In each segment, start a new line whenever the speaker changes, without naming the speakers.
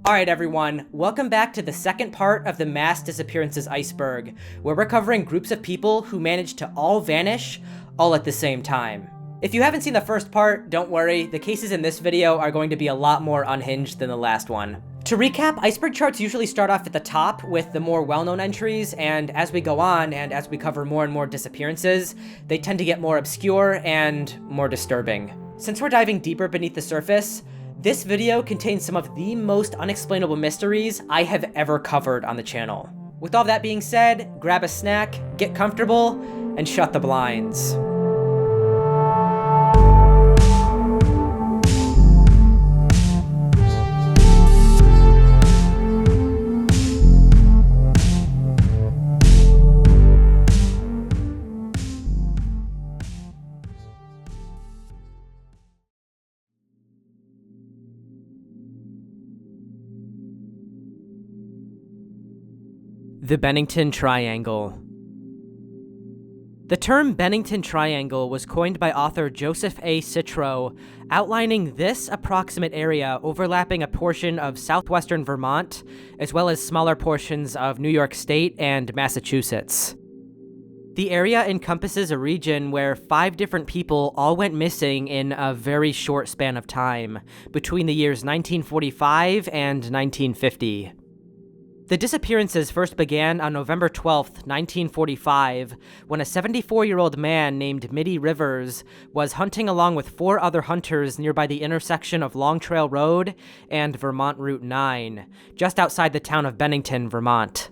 Alright everyone, welcome back to the second part of the Mass Disappearances Iceberg, where we're covering groups of people who managed to all vanish, all at the same time. If you haven't seen the first part, don't worry, the cases in this video are going to be a lot more unhinged than the last one. To recap, iceberg charts usually start off at the top with the more well-known entries, and as we go on, and as we cover more and more disappearances, they tend to get more obscure and more disturbing. Since we're diving deeper beneath the surface, this video contains some of the most unexplainable mysteries I have ever covered on the channel. With all that being said, grab a snack, get comfortable, and shut the blinds. The Bennington Triangle. The term Bennington Triangle was coined by author Joseph A. Citro, outlining this approximate area overlapping a portion of southwestern Vermont, as well as smaller portions of New York State and Massachusetts. The area encompasses a region where 5 different people all went missing in a very short span of time, between the years 1945 and 1950. The disappearances first began on November 12, 1945, when a 74-year-old man named Mitty Rivers was hunting along with 4 other hunters nearby the intersection of Long Trail Road and Vermont Route 9, just outside the town of Bennington, Vermont.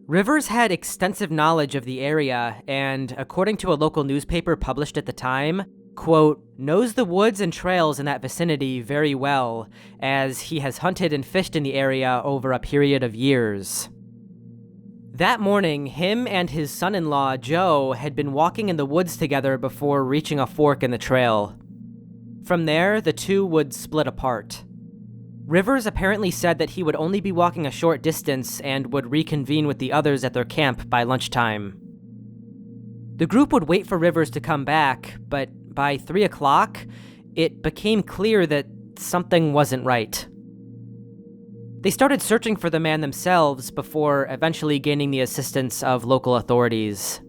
Rivers had extensive knowledge of the area and, according to a local newspaper published at the time, quote, knows the woods and trails in that vicinity very well, as he has hunted and fished in the area over a period of years. That morning, him and his son-in-law, Joe, had been walking in the woods together before reaching a fork in the trail. From there, the two would split apart. Rivers apparently said that he would only be walking a short distance and would reconvene with the others at their camp by lunchtime. The group would wait for Rivers to come back, but by 3 o'clock, it became clear that something wasn't right. They started searching for the man themselves before eventually gaining the assistance of local authorities.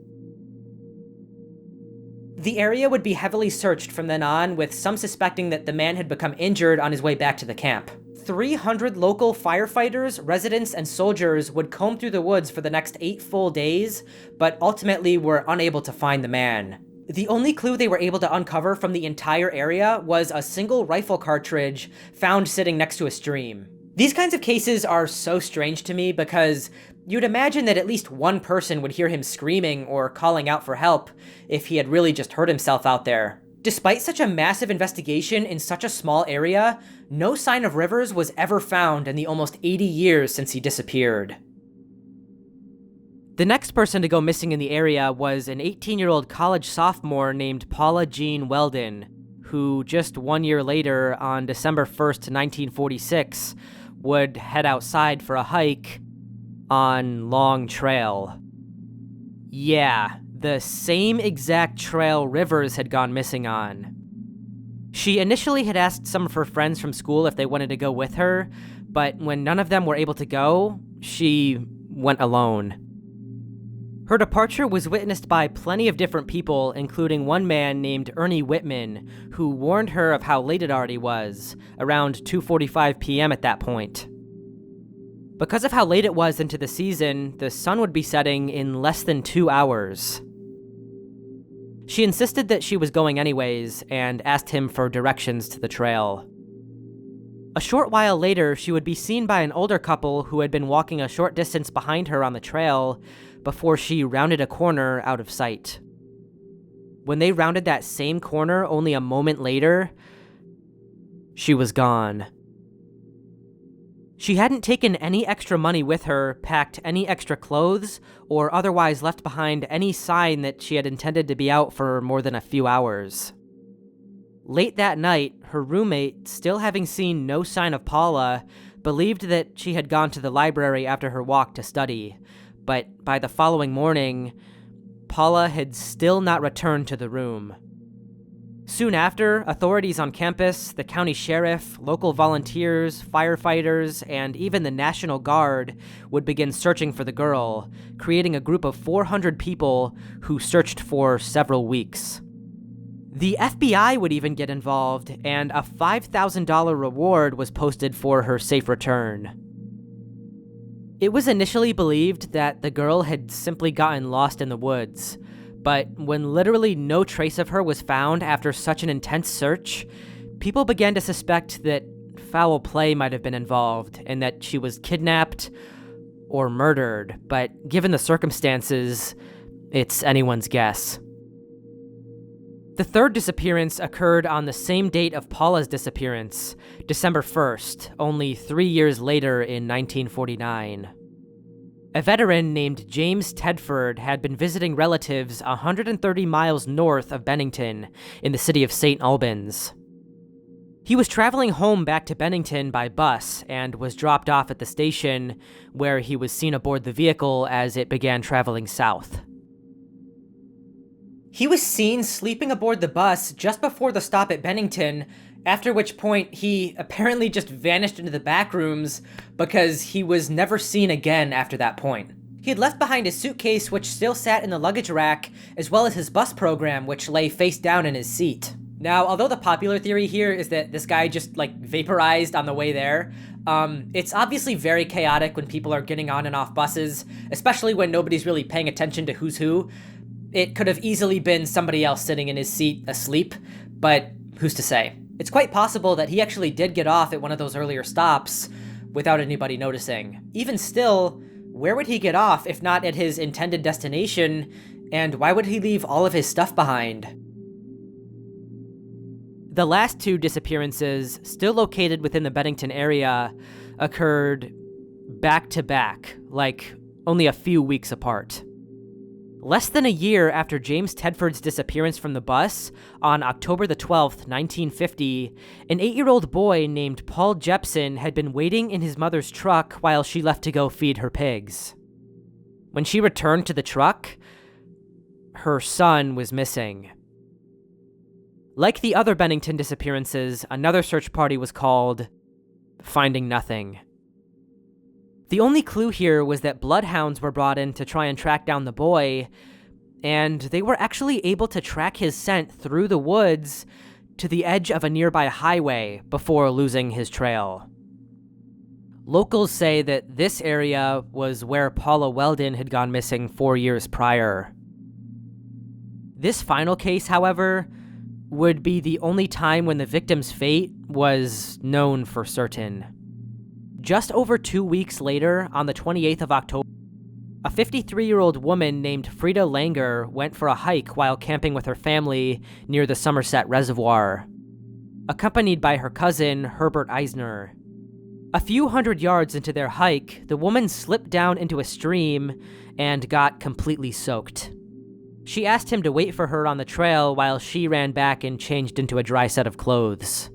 The area would be heavily searched from then on, with some suspecting that the man had become injured on his way back to the camp. 300 local firefighters, residents, and soldiers would comb through the woods for the next 8 full days, but ultimately were unable to find the man. The only clue they were able to uncover from the entire area was a single rifle cartridge found sitting next to a stream. These kinds of cases are so strange to me because you'd imagine that at least one person would hear him screaming or calling out for help if he had really just hurt himself out there. Despite such a massive investigation in such a small area, no sign of Rivers was ever found in the almost 80 years since he disappeared. The next person to go missing in the area was an 18-year-old college sophomore named Paula Jean Weldon, who just 1 year later, on December 1st, 1946, would head outside for a hike on Long Trail. Yeah, the same exact trail Rivers had gone missing on. She initially had asked some of her friends from school if they wanted to go with her, but when none of them were able to go, she went alone. Her departure was witnessed by plenty of different people, including one man named Ernie Whitman, who warned her of how late it already was, around 2:45 p.m. at that point. Because of how late it was into the season, the sun would be setting in less than 2 hours. She insisted that she was going anyways, and asked him for directions to the trail. A short while later, she would be seen by an older couple who had been walking a short distance behind her on the trail before she rounded a corner out of sight. When they rounded that same corner only a moment later, she was gone. She hadn't taken any extra money with her, packed any extra clothes, or otherwise left behind any sign that she had intended to be out for more than a few hours. Late that night, her roommate, still having seen no sign of Paula, believed that she had gone to the library after her walk to study, but by the following morning, Paula had still not returned to the room. Soon after, authorities on campus, the county sheriff, local volunteers, firefighters, and even the National Guard would begin searching for the girl, creating a group of 400 people who searched for several weeks. The FBI would even get involved, and a $5,000 reward was posted for her safe return. It was initially believed that the girl had simply gotten lost in the woods, but when literally no trace of her was found after such an intense search, people began to suspect that foul play might have been involved and that she was kidnapped or murdered, but given the circumstances, it's anyone's guess. The third disappearance occurred on the same date of Paula's disappearance, December 1st, only 3 years later in 1949. A veteran named James Tedford had been visiting relatives 130 miles north of Bennington in the city of St. Albans. He was traveling home back to Bennington by bus and was dropped off at the station, where he was seen aboard the vehicle as it began traveling south. He was seen sleeping aboard the bus just before the stop at Bennington, after which point he apparently just vanished into the back rooms because he was never seen again after that point. He had left behind his suitcase, which still sat in the luggage rack, as well as his bus program, which lay face down in his seat. Now, although the popular theory here is that this guy just, vaporized on the way there, it's obviously very chaotic when people are getting on and off buses, especially when nobody's really paying attention to who's who. It could have easily been somebody else sitting in his seat asleep, but who's to say? It's quite possible that he actually did get off at one of those earlier stops without anybody noticing. Even still, where would he get off if not at his intended destination, and why would he leave all of his stuff behind? The last two disappearances, still located within the Bennington area, occurred back-to-back, only a few weeks apart. Less than a year after James Tedford's disappearance from the bus, on October the 12th, 1950, an 8-year-old boy named Paul Jepson had been waiting in his mother's truck while she left to go feed her pigs. When she returned to the truck, her son was missing. Like the other Bennington disappearances, another search party was called, finding nothing. The only clue here was that bloodhounds were brought in to try and track down the boy, and they were actually able to track his scent through the woods to the edge of a nearby highway before losing his trail. Locals say that this area was where Paula Weldon had gone missing 4 years prior. This final case, however, would be the only time when the victim's fate was known for certain. Just over 2 weeks later, on the 28th of October, a 53-year-old woman named Frida Langer went for a hike while camping with her family near the Somerset Reservoir, accompanied by her cousin, Herbert Eisner. A few hundred yards into their hike, the woman slipped down into a stream and got completely soaked. She asked him to wait for her on the trail while she ran back and changed into a dry set of clothes.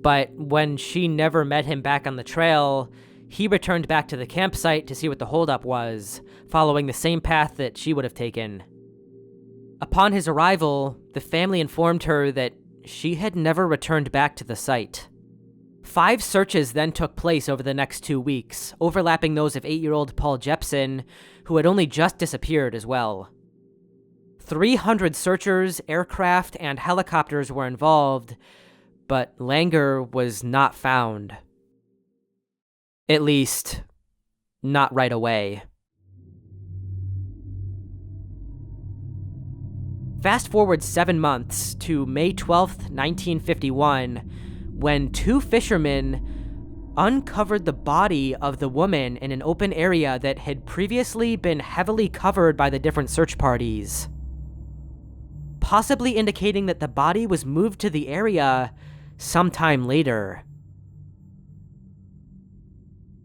But when she never met him back on the trail, he returned back to the campsite to see what the holdup was, following the same path that she would have taken. Upon his arrival, the family informed her that she had never returned back to the site. 5 searches then took place over the next 2 weeks, overlapping those of 8-year-old Paul Jepson, who had only just disappeared as well. 300 searchers, aircraft, and helicopters were involved, but Langer was not found. At least, not right away. Fast forward 7 months to May 12th, 1951, when 2 fishermen uncovered the body of the woman in an open area that had previously been heavily covered by the different search parties, possibly indicating that the body was moved to the area sometime later.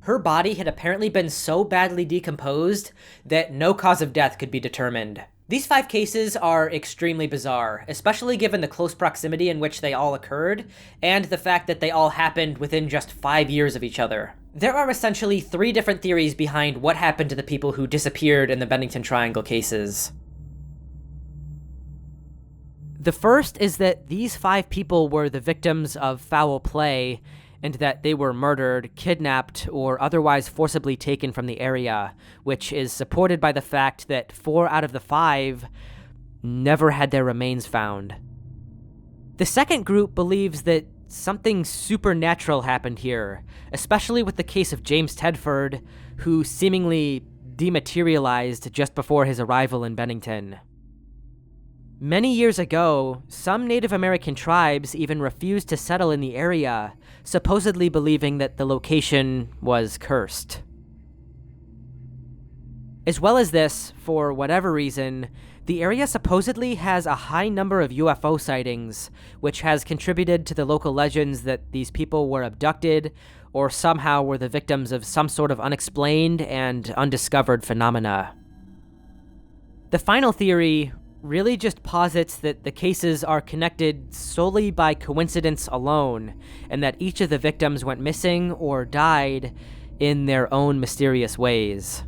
Her body had apparently been so badly decomposed that no cause of death could be determined. These 5 cases are extremely bizarre, especially given the close proximity in which they all occurred, and the fact that they all happened within just 5 years of each other. There are essentially 3 different theories behind what happened to the people who disappeared in the Bennington Triangle cases. The first is that these 5 people were the victims of foul play, and that they were murdered, kidnapped, or otherwise forcibly taken from the area, which is supported by the fact that 4 out of the 5 never had their remains found. The second group believes that something supernatural happened here, especially with the case of James Tedford, who seemingly dematerialized just before his arrival in Bennington. Many years ago, some Native American tribes even refused to settle in the area, supposedly believing that the location was cursed. As well as this, for whatever reason, the area supposedly has a high number of UFO sightings, which has contributed to the local legends that these people were abducted or somehow were the victims of some sort of unexplained and undiscovered phenomena. The final theory really just posits that the cases are connected solely by coincidence alone, and that each of the victims went missing or died in their own mysterious ways.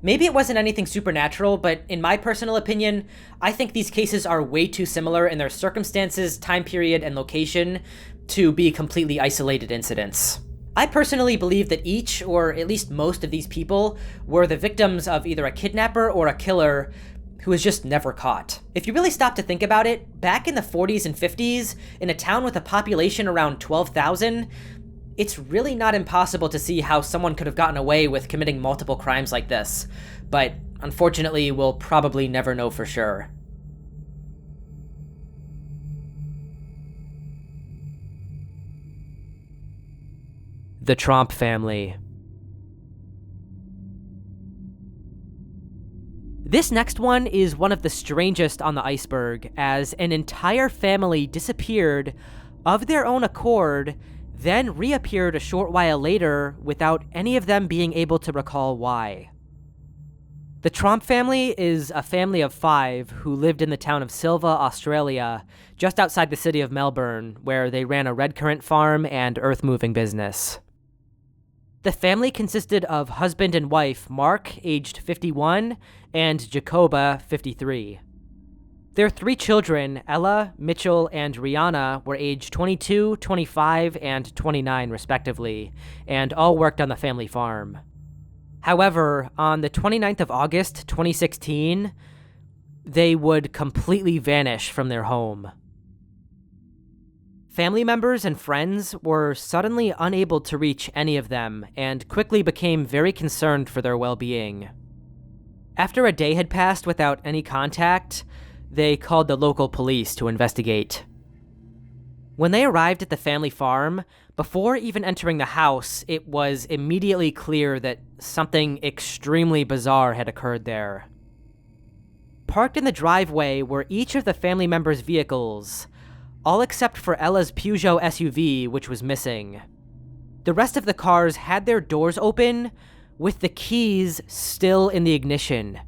Maybe it wasn't anything supernatural, but in my personal opinion, I think these cases are way too similar in their circumstances, time period, and location to be completely isolated incidents. I personally believe that each, or at least most of these people, were the victims of either a kidnapper or a killer who was just never caught. If you really stop to think about it, back in the 40s and 50s, in a town with a population around 12,000, it's really not impossible to see how someone could have gotten away with committing multiple crimes like this, but unfortunately, we'll probably never know for sure. The Tromp Family. This next one is one of the strangest on the iceberg, as an entire family disappeared of their own accord, then reappeared a short while later without any of them being able to recall why. The Tromp family is a family of 5 who lived in the town of Silva, Australia, just outside the city of Melbourne, where they ran a red currant farm and earth-moving business. The family consisted of husband and wife Mark, aged 51, and Jacoba, 53. Their 3 children, Ella, Mitchell, and Rihanna, were aged 22, 25, and 29, respectively, and all worked on the family farm. However, on the 29th of August, 2016, they would completely vanish from their home. Family members and friends were suddenly unable to reach any of them, and quickly became very concerned for their well-being. After a day had passed without any contact, they called the local police to investigate. When they arrived at the family farm, before even entering the house, it was immediately clear that something extremely bizarre had occurred there. Parked in the driveway were each of the family members' vehicles, all except for Ella's Peugeot SUV, which was missing. The rest of the cars had their doors open, with the keys still in the ignition.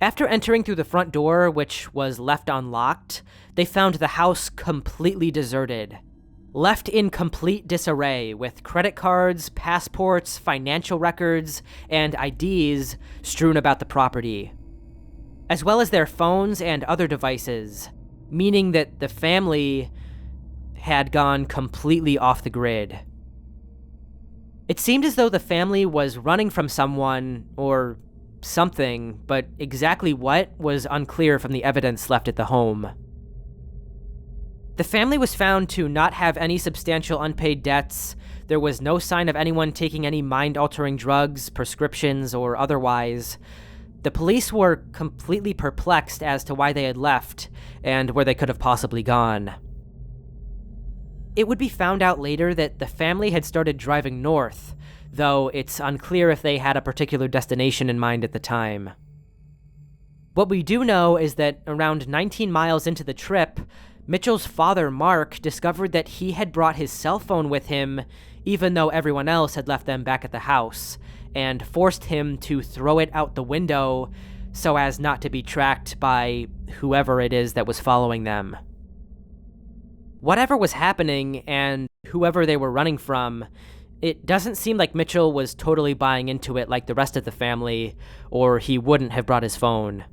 After entering through the front door, which was left unlocked, they found the house completely deserted, left in complete disarray with credit cards, passports, financial records, and IDs strewn about the property, as well as their phones and other devices, meaning that the family had gone completely off the grid. It seemed as though the family was running from someone or something, but exactly what was unclear from the evidence left at the home. The family was found to not have any substantial unpaid debts. There was no sign of anyone taking any mind-altering drugs, prescriptions, or otherwise. The police were completely perplexed as to why they had left and where they could have possibly gone. It would be found out later that the family had started driving north, though it's unclear if they had a particular destination in mind at the time. What we do know is that around 19 miles into the trip, Mitchell's father, Mark, discovered that he had brought his cell phone with him, even though everyone else had left them back at the house, and forced him to throw it out the window so as not to be tracked by whoever it is that was following them. Whatever was happening, and whoever they were running from, it doesn't seem like Mitchell was totally buying into it like the rest of the family, or he wouldn't have brought his phone.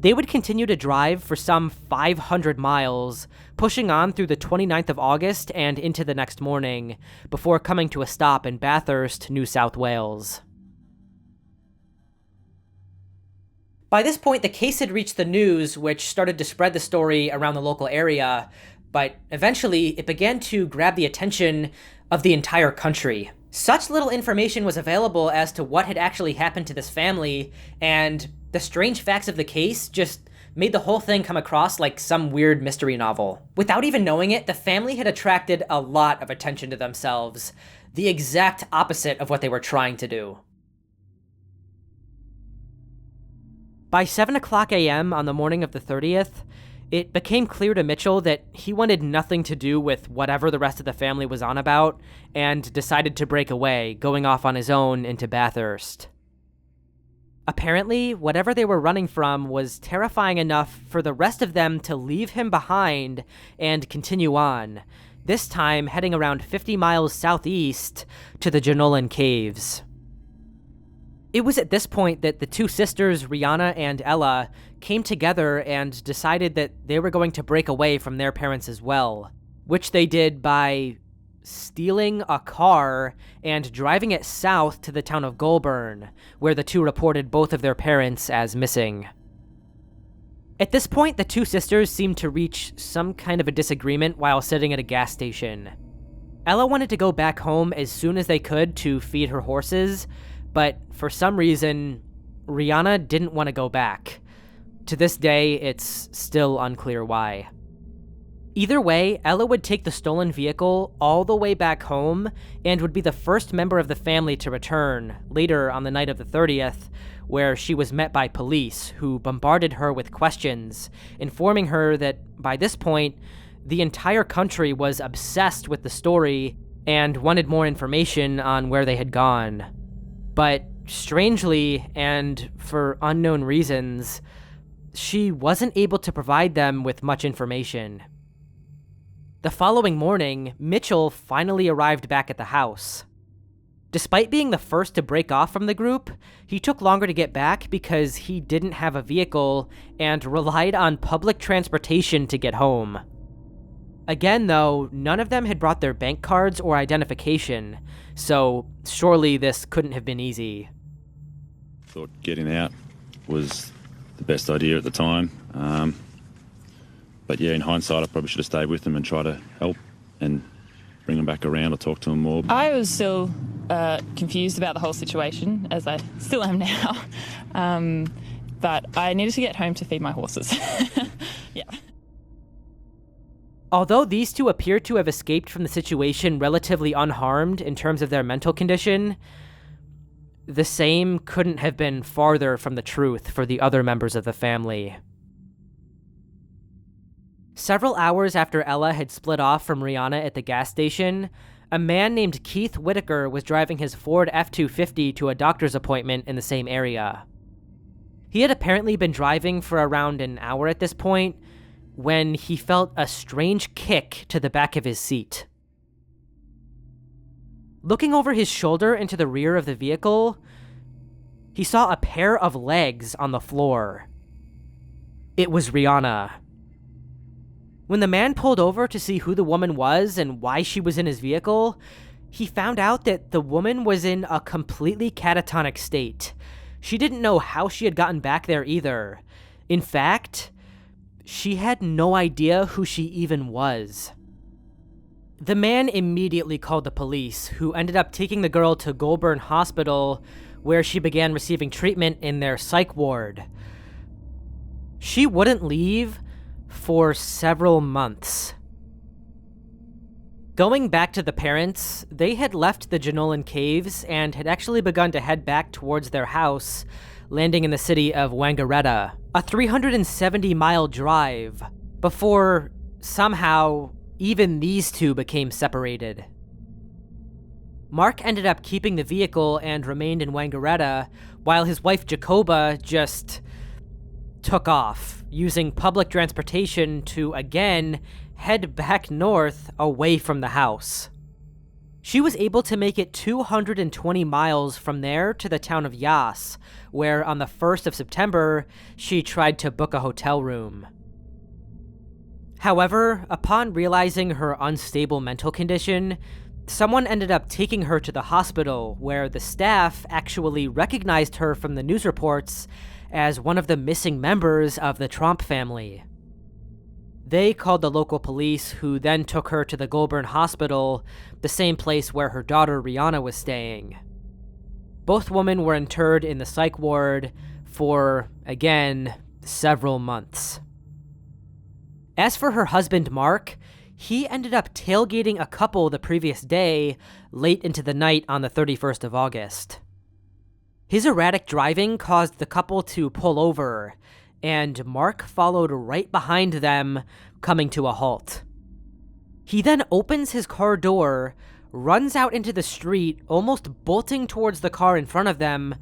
They would continue to drive for some 500 miles, pushing on through the 29th of August and into the next morning, before coming to a stop in Bathurst, New South Wales. By this point, the case had reached the news, which started to spread the story around the local area, but eventually it began to grab the attention of the entire country. Such little information was available as to what had actually happened to this family, and the strange facts of the case just made the whole thing come across like some weird mystery novel. Without even knowing it, the family had attracted a lot of attention to themselves, the exact opposite of what they were trying to do. By 7 o'clock a.m. on the morning of the 30th, it became clear to Mitchell that he wanted nothing to do with whatever the rest of the family was on about, and decided to break away, going off on his own into Bathurst. Apparently, whatever they were running from was terrifying enough for the rest of them to leave him behind and continue on, this time heading around 50 miles southeast to the Jenolan Caves. It was at this point that the two sisters, Rihanna and Ella, came together and decided that they were going to break away from their parents as well, which they did by stealing a car and driving it south to the town of Goulburn, where the two reported both of their parents as missing. At this point, the two sisters seemed to reach some kind of a disagreement while sitting at a gas station. Ella wanted to go back home as soon as they could to feed her horses, but for some reason, Rihanna didn't want to go back. To this day, it's still unclear why. Either way, Ella would take the stolen vehicle all the way back home and would be the first member of the family to return, later on the night of the 30th, where she was met by police, who bombarded her with questions, informing her that by this point, the entire country was obsessed with the story and wanted more information on where they had gone. But strangely, and for unknown reasons, she wasn't able to provide them with much information. The following morning, Mitchell finally arrived back at the house. Despite being the first to break off from the group, he took longer to get back because he didn't have a vehicle and relied on public transportation to get home. Again, though, none of them had brought their bank cards or identification, so surely this couldn't have been easy.
Thought getting out was the best idea at the time. But yeah, in hindsight, I probably should have stayed with them and tried to help and bring them back around or talk to them more.
I was still confused about the whole situation, as I still am now. But I needed to get home to feed my horses. Yeah.
Although these two appear to have escaped from the situation relatively unharmed in terms of their mental condition, the same couldn't have been farther from the truth for the other members of the family. Several hours after Ella had split off from Rihanna at the gas station, a man named Keith Whitaker was driving his Ford F-250 to a doctor's appointment in the same area. He had apparently been driving for around an hour at this point, when he felt a strange kick to the back of his seat. Looking over his shoulder into the rear of the vehicle, he saw a pair of legs on the floor. It was Rihanna. When the man pulled over to see who the woman was and why she was in his vehicle, he found out that the woman was in a completely catatonic state. She didn't know how she had gotten back there either. In fact, she had no idea who she even was. The man immediately called the police, who ended up taking the girl to Goulburn Hospital, where she began receiving treatment in their psych ward. She wouldn't leave for several months. Going back to the parents, they had left the Jenolan Caves and had actually begun to head back towards their house, landing in the city of Wangaratta, a 370-mile drive, before somehow even these two became separated. Mark ended up keeping the vehicle and remained in Wangaratta, while his wife Jacoba just took off, using public transportation to again head back north away from the house. She was able to make it 220 miles from there to the town of Yas, where on the 1st of September, she tried to book a hotel room. However, upon realizing her unstable mental condition, someone ended up taking her to the hospital, where the staff actually recognized her from the news reports as one of the missing members of the Tromp family. They called the local police, who then took her to the Goulburn Hospital, the same place where her daughter Rihanna was staying. Both women were interred in the psych ward for, again, several months. As for her husband Mark, he ended up tailgating a couple the previous day, late into the night on the 31st of August. His erratic driving caused the couple to pull over, and Mark followed right behind them, coming to a halt. He then opens his car door, runs out into the street, almost bolting towards the car in front of them,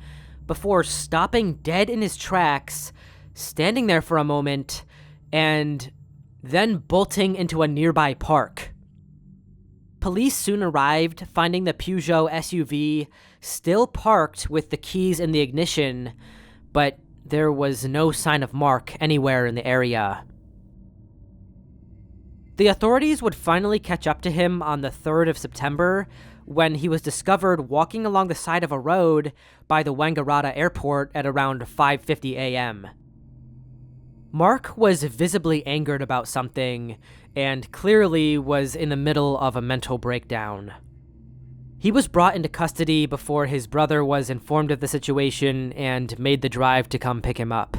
before stopping dead in his tracks, standing there for a moment, and then bolting into a nearby park. Police soon arrived, finding the Peugeot SUV still parked with the keys in the ignition, but there was no sign of Mark anywhere in the area. The authorities would finally catch up to him on the 3rd of September when he was discovered walking along the side of a road by the Wangaratta airport at around 5:50 a.m. Mark was visibly angered about something and clearly was in the middle of a mental breakdown. He was brought into custody before his brother was informed of the situation and made the drive to come pick him up.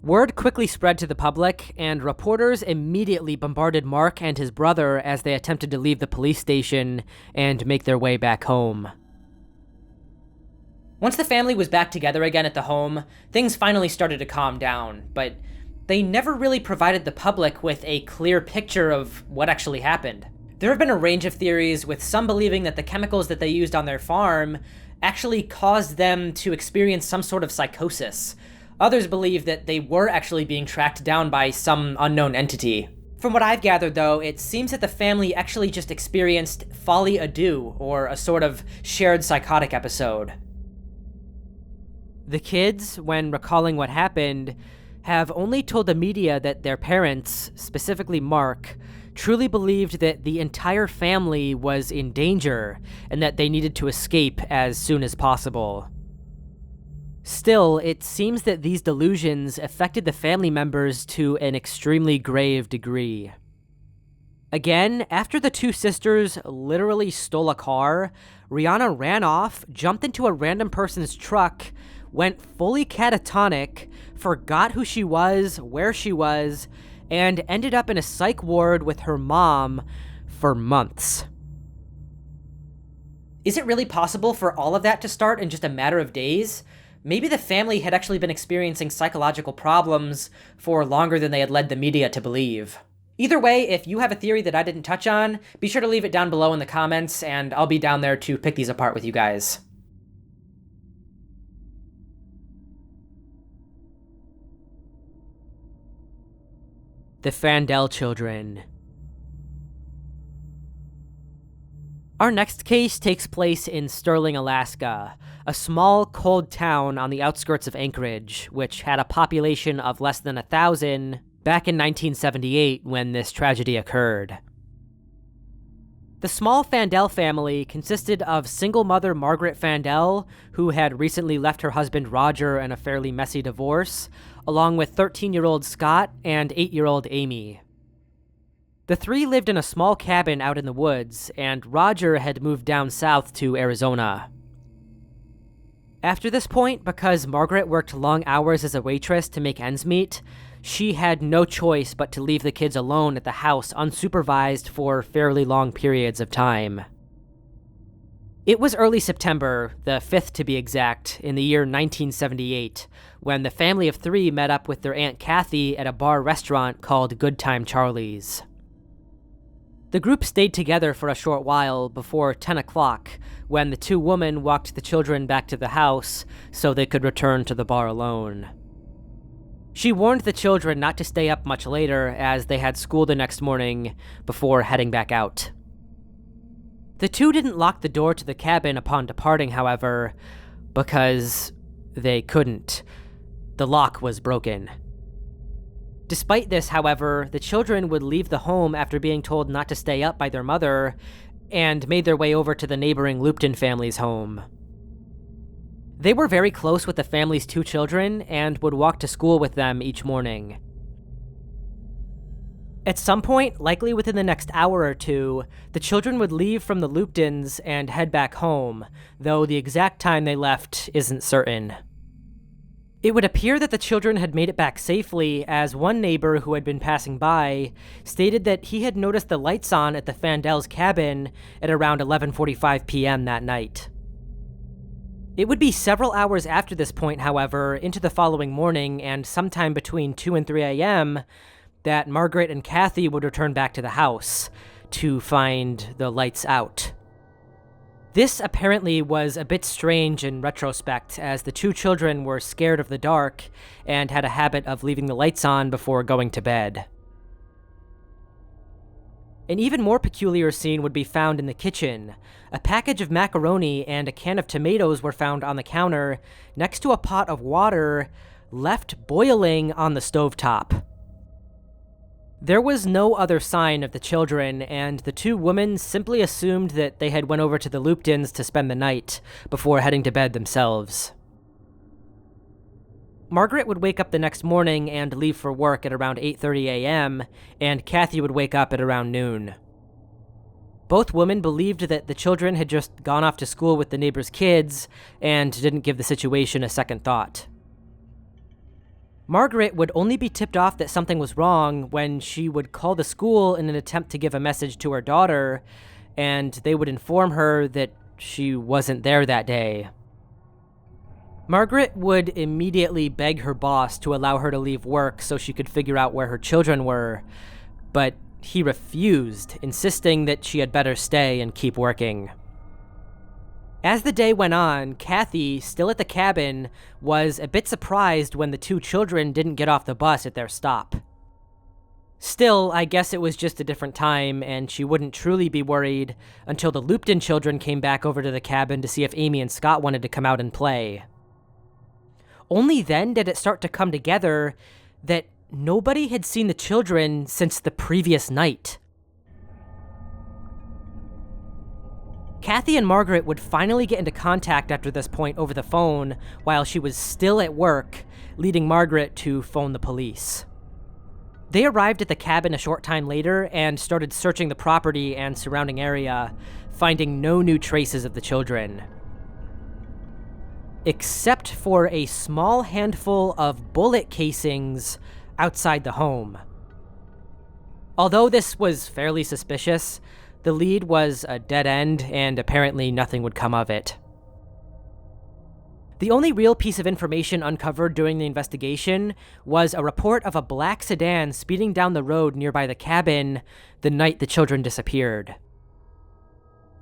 Word quickly spread to the public, and reporters immediately bombarded Mark and his brother as they attempted to leave the police station and make their way back home. Once the family was back together again at the home, things finally started to calm down, but they never really provided the public with a clear picture of what actually happened. There have been a range of theories, with some believing that the chemicals that they used on their farm actually caused them to experience some sort of psychosis. Others believe that they were actually being tracked down by some unknown entity. From what I've gathered, though, it seems that the family actually just experienced folie à deux, or a sort of shared psychotic episode. The kids, when recalling what happened, have only told the media that their parents, specifically Mark, truly believed that the entire family was in danger and that they needed to escape as soon as possible. Still, it seems that these delusions affected the family members to an extremely grave degree. Again, after the two sisters literally stole a car, Rihanna ran off, jumped into a random person's truck, went fully catatonic, forgot who she was, where she was, and ended up in a psych ward with her mom for months. Is it really possible for all of that to start in just a matter of days? Maybe the family had actually been experiencing psychological problems for longer than they had led the media to believe. Either way, if you have a theory that I didn't touch on, be sure to leave it down below in the comments, and I'll be down there to pick these apart with you guys. The Fandel Children. Our next case takes place in Sterling, Alaska, a small, cold town on the outskirts of Anchorage, which had a population of less than 1,000 back in 1978 when this tragedy occurred. The small Fandel family consisted of single mother Margaret Fandel, who had recently left her husband Roger in a fairly messy divorce, along with 13-year-old Scott and 8-year-old Amy. The three lived in a small cabin out in the woods, and Roger had moved down south to Arizona. After this point, because Margaret worked long hours as a waitress to make ends meet, she had no choice but to leave the kids alone at the house unsupervised for fairly long periods of time. It was early September, the 5th to be exact, in the year 1978, when the family of three met up with their Aunt Kathy at a bar restaurant called Good Time Charlie's. The group stayed together for a short while before 10 o'clock, when the two women walked the children back to the house so they could return to the bar alone. She warned the children not to stay up much later as they had school the next morning before heading back out. The two didn't lock the door to the cabin upon departing, however, because they couldn't. The lock was broken. Despite this, however, the children would leave the home after being told not to stay up by their mother and made their way over to the neighboring Lupton family's home. They were very close with the family's two children and would walk to school with them each morning. At some point, likely within the next hour or two, the children would leave from the Luptons and head back home, though the exact time they left isn't certain. It would appear that the children had made it back safely, as one neighbor who had been passing by stated that he had noticed the lights on at the Fandel's cabin at around 11:45 p.m. that night. It would be several hours after this point, however, into the following morning and sometime between 2 and 3 a.m., that Margaret and Kathy would return back to the house to find the lights out. This apparently was a bit strange in retrospect, as the two children were scared of the dark and had a habit of leaving the lights on before going to bed. An even more peculiar scene would be found in the kitchen. A package of macaroni and a can of tomatoes were found on the counter next to a pot of water left boiling on the stovetop. There was no other sign of the children, and the two women simply assumed that they had went over to the Luptons to spend the night before heading to bed themselves. Margaret would wake up the next morning and leave for work at around 8:30 a.m., and Kathy would wake up at around noon. Both women believed that the children had just gone off to school with the neighbor's kids and didn't give the situation a second thought. Margaret would only be tipped off that something was wrong when she would call the school in an attempt to give a message to her daughter, and they would inform her that she wasn't there that day. Margaret would immediately beg her boss to allow her to leave work so she could figure out where her children were, but he refused, insisting that she had better stay and keep working. As the day went on, Kathy, still at the cabin, was a bit surprised when the two children didn't get off the bus at their stop. Still, I guess it was just a different time, and she wouldn't truly be worried until the Lupton children came back over to the cabin to see if Amy and Scott wanted to come out and play. Only then did it start to come together that nobody had seen the children since the previous night. Kathy and Margaret would finally get into contact after this point over the phone while she was still at work, leading Margaret to phone the police. They arrived at the cabin a short time later and started searching the property and surrounding area, finding no new traces of the children. Except for a small handful of bullet casings outside the home. Although this was fairly suspicious, the lead was a dead end, and apparently nothing would come of it. The only real piece of information uncovered during the investigation was a report of a black sedan speeding down the road nearby the cabin the night the children disappeared.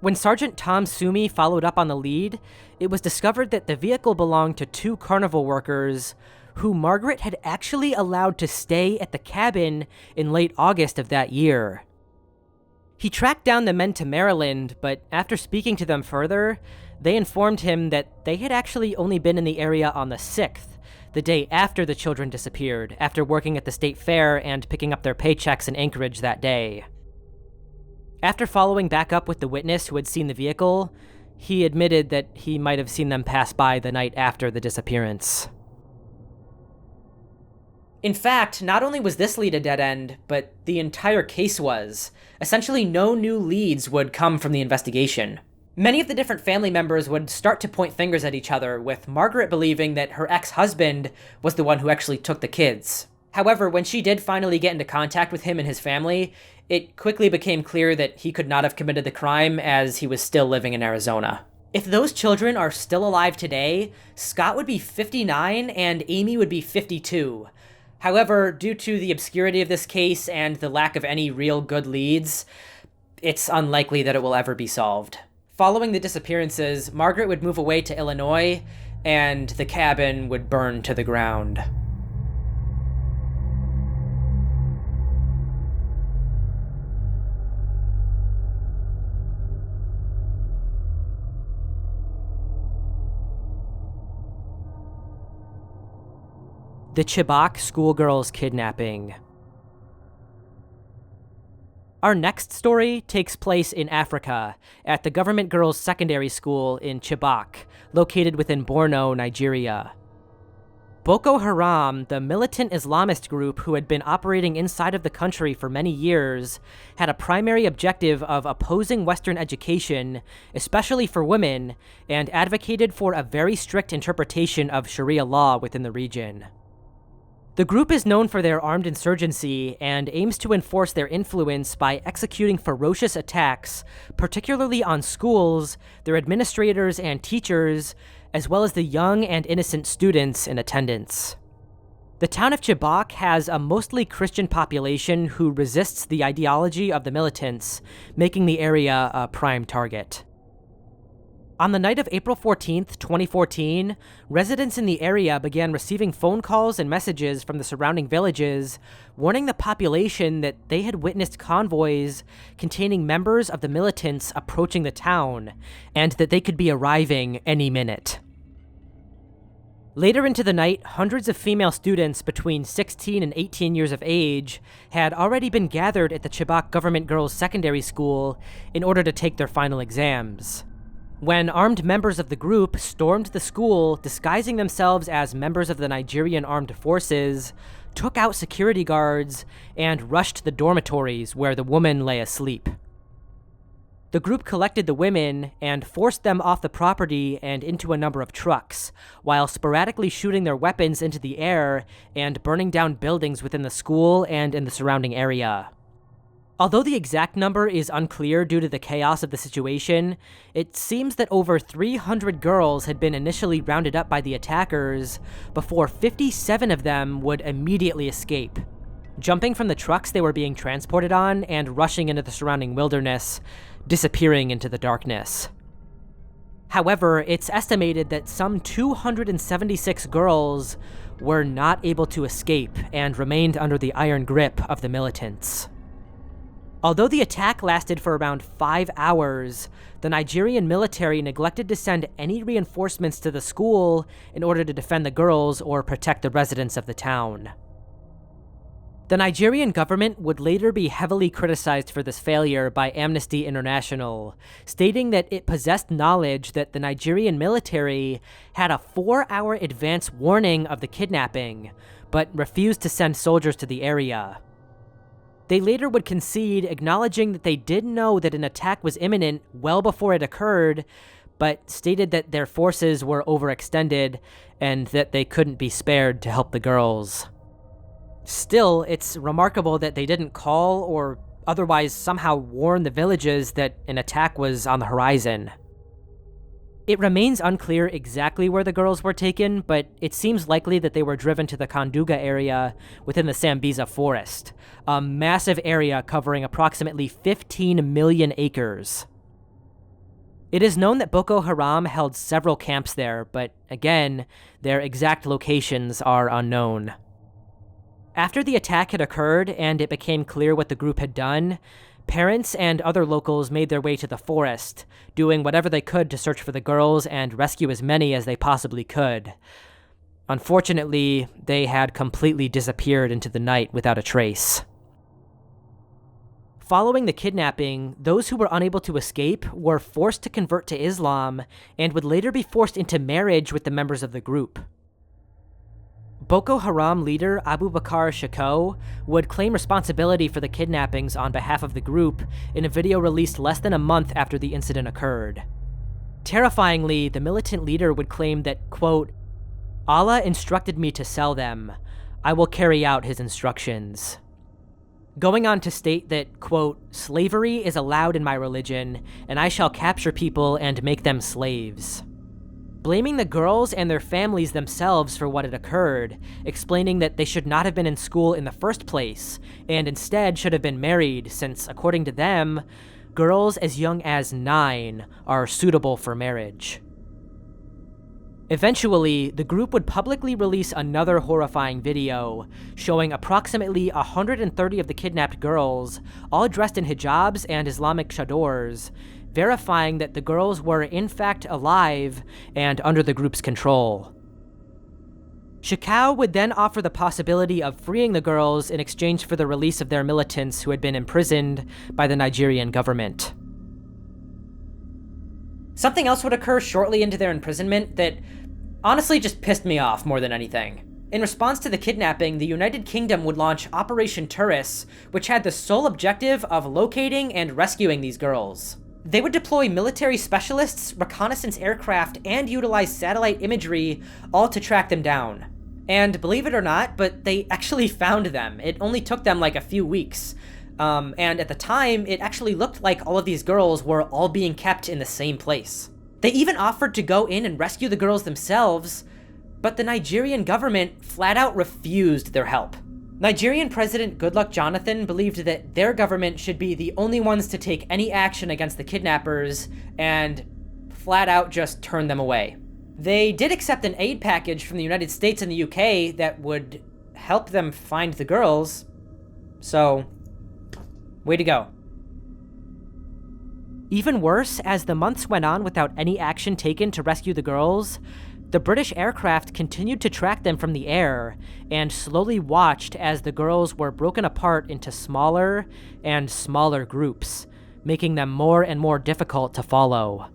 When Sergeant Tom Sumi followed up on the lead, it was discovered that the vehicle belonged to two carnival workers who Margaret had actually allowed to stay at the cabin in late August of that year. He tracked down the men to Maryland, but after speaking to them further, they informed him that they had actually only been in the area on the 6th, the day after the children disappeared, after working at the state fair and picking up their paychecks in Anchorage that day. After following back up with the witness who had seen the vehicle, he admitted that he might have seen them pass by the night after the disappearance. In fact, not only was this lead a dead end, but the entire case was. Essentially, no new leads would come from the investigation. Many of the different family members would start to point fingers at each other, with Margaret believing that her ex-husband was the one who actually took the kids. However, when she did finally get into contact with him and his family, it quickly became clear that he could not have committed the crime, as he was still living in Arizona. If those children are still alive today, Scott would be 59 and Amy would be 52. However, due to the obscurity of this case and the lack of any real good leads, it's unlikely that it will ever be solved. Following the disappearances, Margaret would move away to Illinois, and the cabin would burn to the ground. the Chibok Schoolgirls Kidnapping. Our next story takes place in Africa, at the Government Girls Secondary School in Chibok, located within Borno, Nigeria. Boko Haram, the militant Islamist group who had been operating inside of the country for many years, had a primary objective of opposing Western education, especially for women, and advocated for a very strict interpretation of Sharia law within the region. The group is known for their armed insurgency and aims to enforce their influence by executing ferocious attacks, particularly on schools, their administrators and teachers, as well as the young and innocent students in attendance. The town of Chibok has a mostly Christian population who resists the ideology of the militants, making the area a prime target. On the night of April 14th, 2014, residents in the area began receiving phone calls and messages from the surrounding villages, warning the population that they had witnessed convoys containing members of the militants approaching the town, and that they could be arriving any minute. Later into the night, hundreds of female students between 16 and 18 years of age had already been gathered at the Chibok Government Girls Secondary School in order to take their final exams. When armed members of the group stormed the school, disguising themselves as members of the Nigerian armed forces, took out security guards, and rushed the dormitories where the woman lay asleep. The group collected the women and forced them off the property and into a number of trucks, while sporadically shooting their weapons into the air and burning down buildings within the school and in the surrounding area. Although the exact number is unclear due to the chaos of the situation, it seems that over 300 girls had been initially rounded up by the attackers before 57 of them would immediately escape, jumping from the trucks they were being transported on and rushing into the surrounding wilderness, disappearing into the darkness. However, it's estimated that some 276 girls were not able to escape and remained under the iron grip of the militants. Although the attack lasted for around 5 hours, the Nigerian military neglected to send any reinforcements to the school in order to defend the girls or protect the residents of the town. The Nigerian government would later be heavily criticized for this failure by Amnesty International, stating that it possessed knowledge that the Nigerian military had a 4-hour advance warning of the kidnapping, but refused to send soldiers to the area. They later would concede, acknowledging that they did know that an attack was imminent well before it occurred, but stated that their forces were overextended and that they couldn't be spared to help the girls. Still, it's remarkable that they didn't call or otherwise somehow warn the villages that an attack was on the horizon. It remains unclear exactly where the girls were taken, but it seems likely that they were driven to the Kanduga area within the Sambisa forest, a massive area covering approximately 15 million acres. It is known that Boko Haram held several camps there, but again, their exact locations are unknown. After the attack had occurred and it became clear what the group had done, parents and other locals made their way to the forest, doing whatever they could to search for the girls and rescue as many as they possibly could. Unfortunately, they had completely disappeared into the night without a trace. Following the kidnapping, those who were unable to escape were forced to convert to Islam and would later be forced into marriage with the members of the group. Boko Haram leader Abu Bakr Shako would claim responsibility for the kidnappings on behalf of the group in a video released less than a month after the incident occurred. Terrifyingly, the militant leader would claim that, quote, "Allah instructed me to sell them. I will carry out his instructions." Going on to state that, quote, "Slavery is allowed in my religion, and I shall capture people and make them slaves." Blaming the girls and their families themselves for what had occurred, explaining that they should not have been in school in the first place, and instead should have been married since, according to them, girls as young as 9 are suitable for marriage. Eventually, the group would publicly release another horrifying video, showing approximately 130 of the kidnapped girls, all dressed in hijabs and Islamic chadors, verifying that the girls were in fact alive and under the group's control. Shekau would then offer the possibility of freeing the girls in exchange for the release of their militants who had been imprisoned by the Nigerian government. Something else would occur shortly into their imprisonment that honestly just pissed me off more than anything. In response to the kidnapping, the United Kingdom would launch Operation Turris, which had the sole objective of locating and rescuing these girls. They would deploy military specialists, reconnaissance aircraft, and utilize satellite imagery, all to track them down. And believe it or not, but they actually found them. It only took them like a few weeks. And at the time, it actually looked like all of these girls were all being kept in the same place. They even offered to go in and rescue the girls themselves, but the Nigerian government flat out refused their help. Nigerian President Goodluck Jonathan believed that their government should be the only ones to take any action against the kidnappers and flat out just turn them away. They did accept an aid package from the United States and the UK that would help them find the girls, so way to go. Even worse, as the months went on without any action taken to rescue the girls, the British aircraft continued to track them from the air and slowly watched as the girls were broken apart into smaller and smaller groups, making them more and more difficult to follow.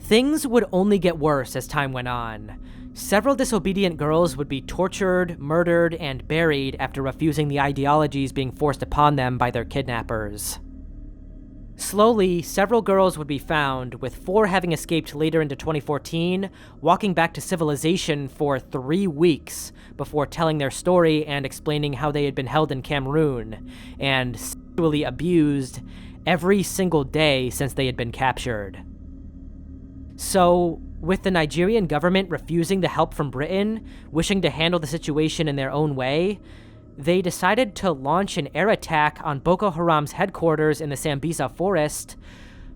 Things would only get worse as time went on. Several disobedient girls would be tortured, murdered, and buried after refusing the ideologies being forced upon them by their kidnappers. Slowly, several girls would be found, with 4 having escaped later into 2014, walking back to civilization for 3 weeks before telling their story and explaining how they had been held in Cameroon and sexually abused every single day since they had been captured. So, with the Nigerian government refusing the help from Britain, wishing to handle the situation in their own way, they decided to launch an air attack on Boko Haram's headquarters in the Sambisa forest,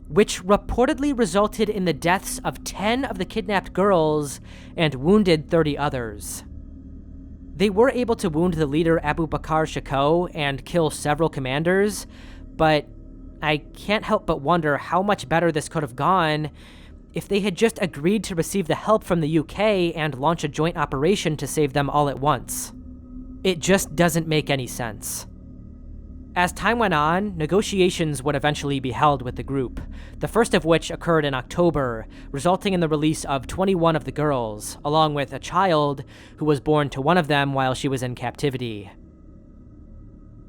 which reportedly resulted in the deaths of 10 of the kidnapped girls and wounded 30 others. They were able to wound the leader Abu Bakar Shekau and kill several commanders, but I can't help but wonder how much better this could have gone if they had just agreed to receive the help from the UK and launch a joint operation to save them all at once. It just doesn't make any sense. As time went on, negotiations would eventually be held with the group, the first of which occurred in October, resulting in the release of 21 of the girls, along with a child who was born to one of them while she was in captivity.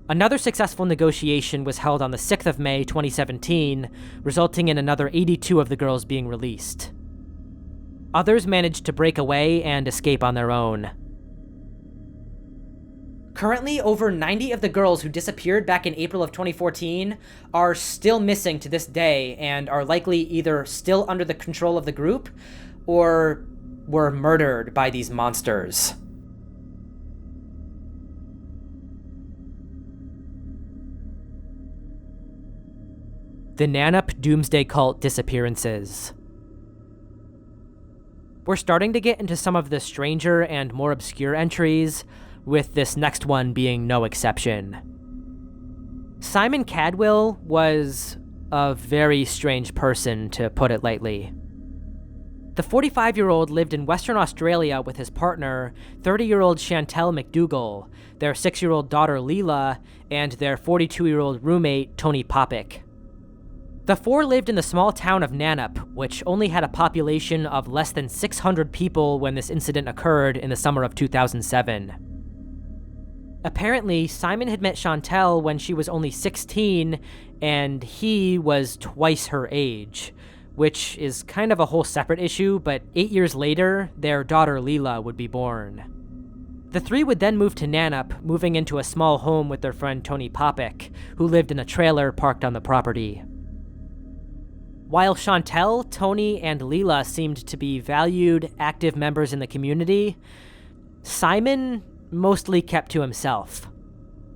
Another successful negotiation was held on the 6th of May 2017, resulting in another 82 of the girls being released. Others managed to break away and escape on their own. Currently, over 90 of the girls who disappeared back in April of 2014 are still missing to this day and are likely either still under the control of the group or were murdered by these monsters. The Nannup Doomsday Cult disappearances. We're starting to get into some of the stranger and more obscure entries, with this next one being no exception. Simon Cadwell was a very strange person, to put it lightly. The 45-year-old lived in Western Australia with his partner, 30-year-old Chantel McDougall, their 6-year-old daughter Leela, and their 42-year-old roommate Tony Popick. The 4 lived in the small town of Nannup, which only had a population of less than 600 people when this incident occurred in the summer of 2007. Apparently, Simon had met Chantel when she was only 16, and he was twice her age, which is kind of a whole separate issue, but 8 years later, their daughter Leela would be born. The 3 would then move to Nannup, moving into a small home with their friend Tony Popick, who lived in a trailer parked on the property. While Chantel, Tony, and Leela seemed to be valued, active members in the community, Simon mostly kept to himself.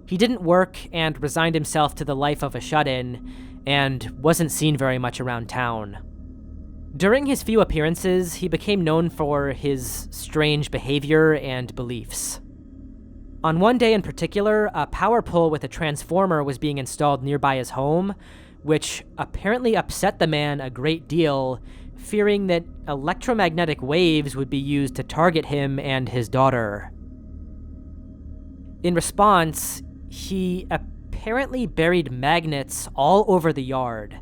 He didn't work and resigned himself to the life of a shut-in, and wasn't seen very much around town. During his few appearances, he became known for his strange behavior and beliefs. On one day in particular, a power pole with a transformer was being installed nearby his home, which apparently upset the man a great deal, fearing that electromagnetic waves would be used to target him and his daughter. In response, he apparently buried magnets all over the yard.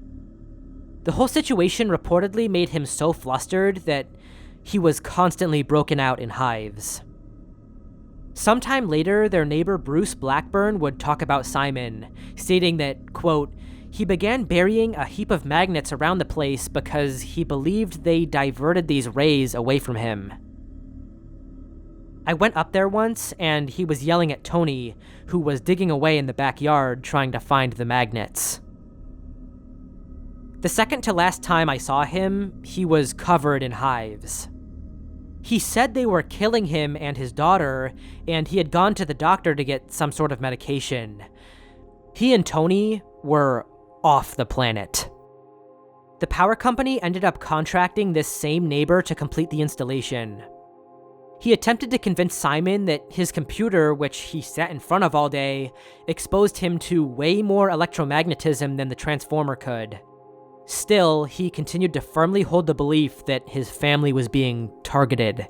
The whole situation reportedly made him so flustered that he was constantly broken out in hives. Sometime later, their neighbor Bruce Blackburn would talk about Simon, stating that, quote, he began burying a heap of magnets around the place because he believed they diverted these rays away from him. I went up there once, and he was yelling at Tony, who was digging away in the backyard trying to find the magnets. The second to last time I saw him, he was covered in hives. He said they were killing him and his daughter, and he had gone to the doctor to get some sort of medication. He and Tony were off the planet. The power company ended up contracting this same neighbor to complete the installation. He attempted to convince Simon that his computer, which he sat in front of all day, exposed him to way more electromagnetism than the transformer could. Still, he continued to firmly hold the belief that his family was being targeted.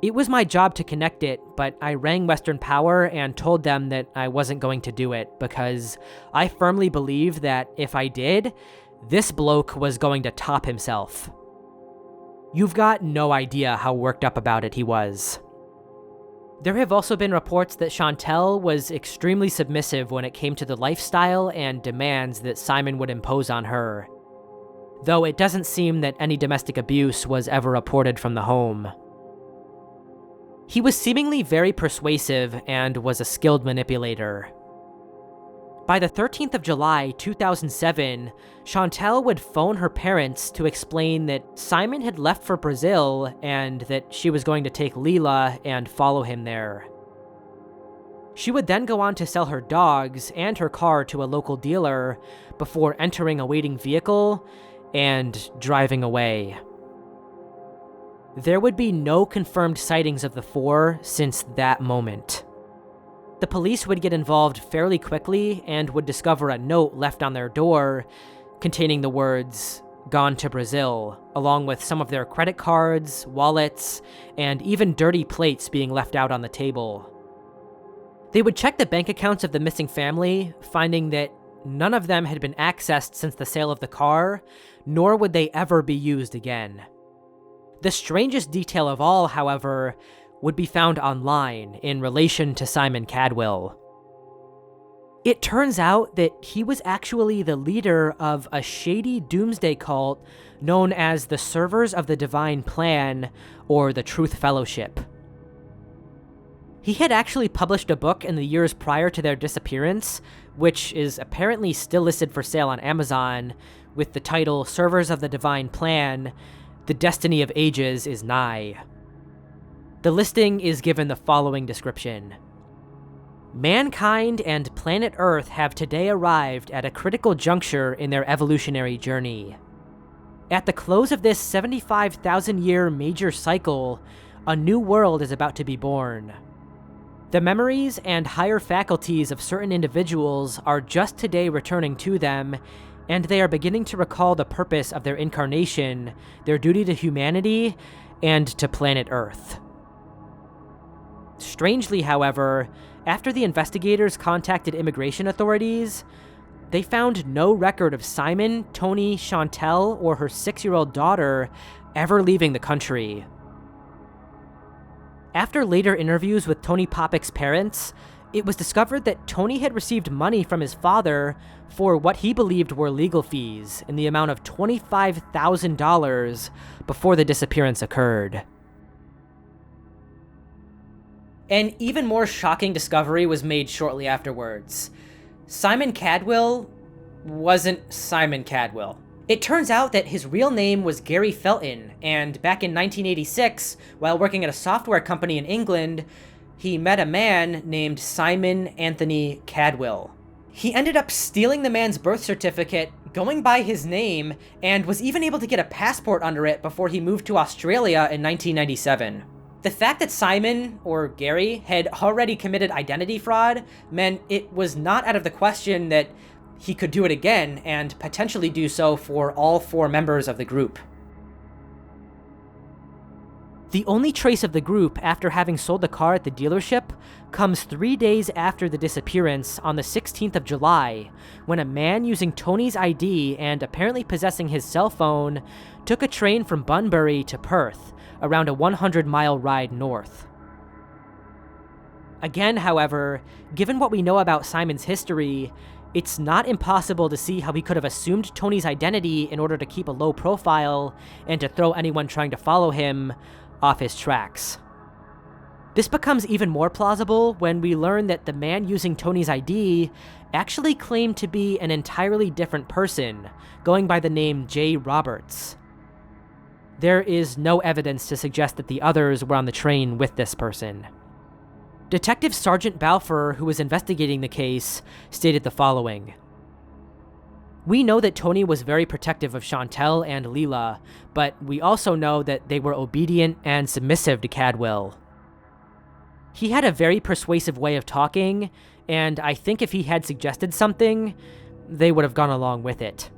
It was my job to connect it, but I rang Western Power and told them that I wasn't going to do it because I firmly believed that if I did, this bloke was going to top himself. You've got no idea how worked up about it he was. There have also been reports that Chantel was extremely submissive when it came to the lifestyle and demands that Simon would impose on her, though it doesn't seem that any domestic abuse was ever reported from the home. He was seemingly very persuasive and was a skilled manipulator. By the 13th of July, 2007, Chantel would phone her parents to explain that Simon had left for Brazil and that she was going to take Leela and follow him there. She would then go on to sell her dogs and her car to a local dealer before entering a waiting vehicle and driving away. There would be no confirmed sightings of the four since that moment. The police would get involved fairly quickly and would discover a note left on their door containing the words, "Gone to Brazil," along with some of their credit cards, wallets, and even dirty plates being left out on the table. They would check the bank accounts of the missing family, finding that none of them had been accessed since the sale of the car, nor would they ever be used again. The strangest detail of all, however, would be found online in relation to Simon Cadwell. It turns out that he was actually the leader of a shady Doomsday cult known as the Servers of the Divine Plan, or the Truth Fellowship. He had actually published a book in the years prior to their disappearance, which is apparently still listed for sale on Amazon, with the title Servers of the Divine Plan, The Destiny of Ages is Nigh. The listing is given the following description. Mankind and planet Earth have today arrived at a critical juncture in their evolutionary journey. At the close of this 75,000-year major cycle, a new world is about to be born. The memories and higher faculties of certain individuals are just today returning to them, and they are beginning to recall the purpose of their incarnation, their duty to humanity, and to planet Earth. Strangely, however, after the investigators contacted immigration authorities, they found no record of Simon, Tony, Chantel, or her 6-year-old daughter ever leaving the country. After later interviews with Tony Popek's parents, it was discovered that Tony had received money from his father for what he believed were legal fees in the amount of $25,000 before the disappearance occurred. An even more shocking discovery was made shortly afterwards. Simon Cadwell wasn't Simon Cadwell. It turns out that his real name was Gary Felton, and back in 1986, while working at a software company in England, he met a man named Simon Anthony Cadwell. He ended up stealing the man's birth certificate, going by his name, and was even able to get a passport under it before he moved to Australia in 1997. The fact that Simon, or Gary, had already committed identity fraud meant it was not out of the question that he could do it again and potentially do so for all 4 members of the group. The only trace of the group after having sold the car at the dealership comes 3 days after the disappearance on the 16th of July, when a man using Tony's ID and apparently possessing his cell phone took a train from Bunbury to Perth, around a 100-mile ride north. Again, however, given what we know about Simon's history, it's not impossible to see how he could have assumed Tony's identity in order to keep a low profile and to throw anyone trying to follow him off his tracks. This becomes even more plausible when we learn that the man using Tony's ID actually claimed to be an entirely different person, going by the name Jay Roberts. There is no evidence to suggest that the others were on the train with this person. Detective Sergeant Balfour, who was investigating the case, stated the following: "We know that Tony was very protective of Chantel and Leela, but we also know that they were obedient and submissive to Cadwell. He had a very persuasive way of talking, and I think if he had suggested something, they would have gone along with it.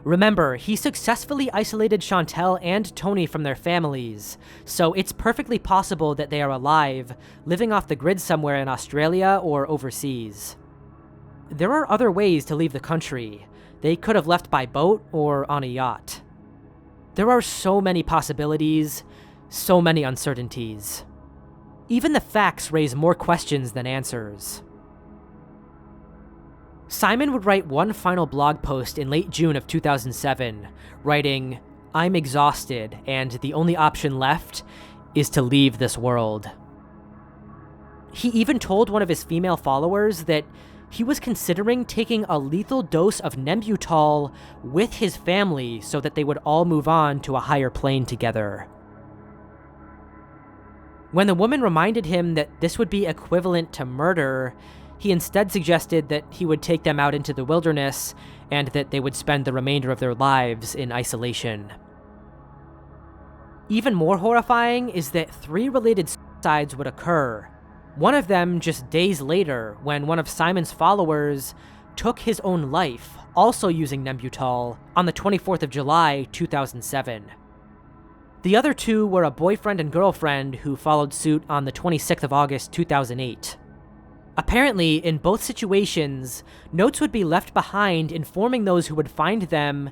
Remember, he successfully isolated Chantel and Tony from their families, so it's perfectly possible that they are alive, living off the grid somewhere in Australia or overseas. There are other ways to leave the country. They could have left by boat or on a yacht. There are so many possibilities, so many uncertainties. Even the facts raise more questions than answers." Simon would write one final blog post in late June of 2007, writing, "I'm exhausted, and the only option left is to leave this world." He even told one of his female followers that he was considering taking a lethal dose of Nembutal with his family so that they would all move on to a higher plane together. When the woman reminded him that this would be equivalent to murder, he instead suggested that he would take them out into the wilderness and that they would spend the remainder of their lives in isolation. Even more horrifying is that 3 related suicides would occur, one of them just days later when one of Simon's followers took his own life, also using Nembutal, on the 24th of July, 2007. The other 2 were a boyfriend and girlfriend who followed suit on the 26th of August, 2008. Apparently, in both situations, notes would be left behind informing those who would find them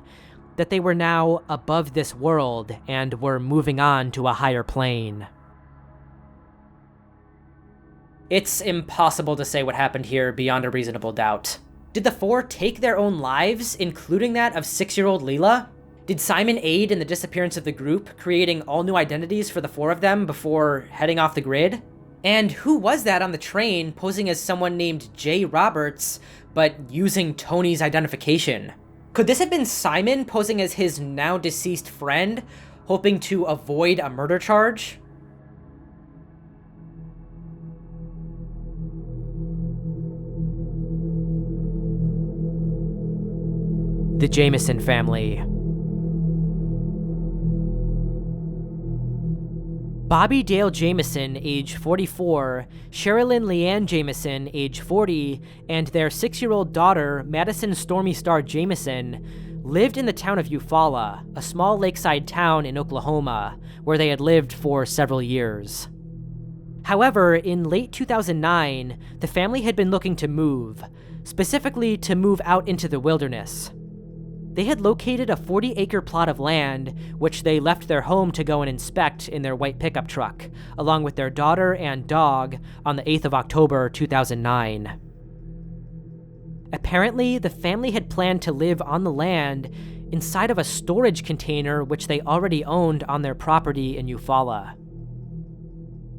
that they were now above this world and were moving on to a higher plane. It's impossible to say what happened here beyond a reasonable doubt. Did the 4 take their own lives, including that of 6-year-old Leela? Did Simon aid in the disappearance of the group, creating all new identities for the 4 of them before heading off the grid? And who was that on the train posing as someone named Jay Roberts, but using Tony's identification? Could this have been Simon posing as his now deceased friend, hoping to avoid a murder charge? The Jamison Family. Bobby Dale Jamison, age 44, Sherilyn Leanne Jamison, age 40, and their 6-year-old daughter, Madison Stormy Star Jamison, lived in the town of Eufaula, a small lakeside town in Oklahoma, where they had lived for several years. However, in late 2009, the family had been looking to move, specifically to move out into the wilderness. They had located a 40-acre plot of land, which they left their home to go and inspect in their white pickup truck, along with their daughter and dog, on the 8th of October, 2009. Apparently, the family had planned to live on the land inside of a storage container which they already owned on their property in Eufaula.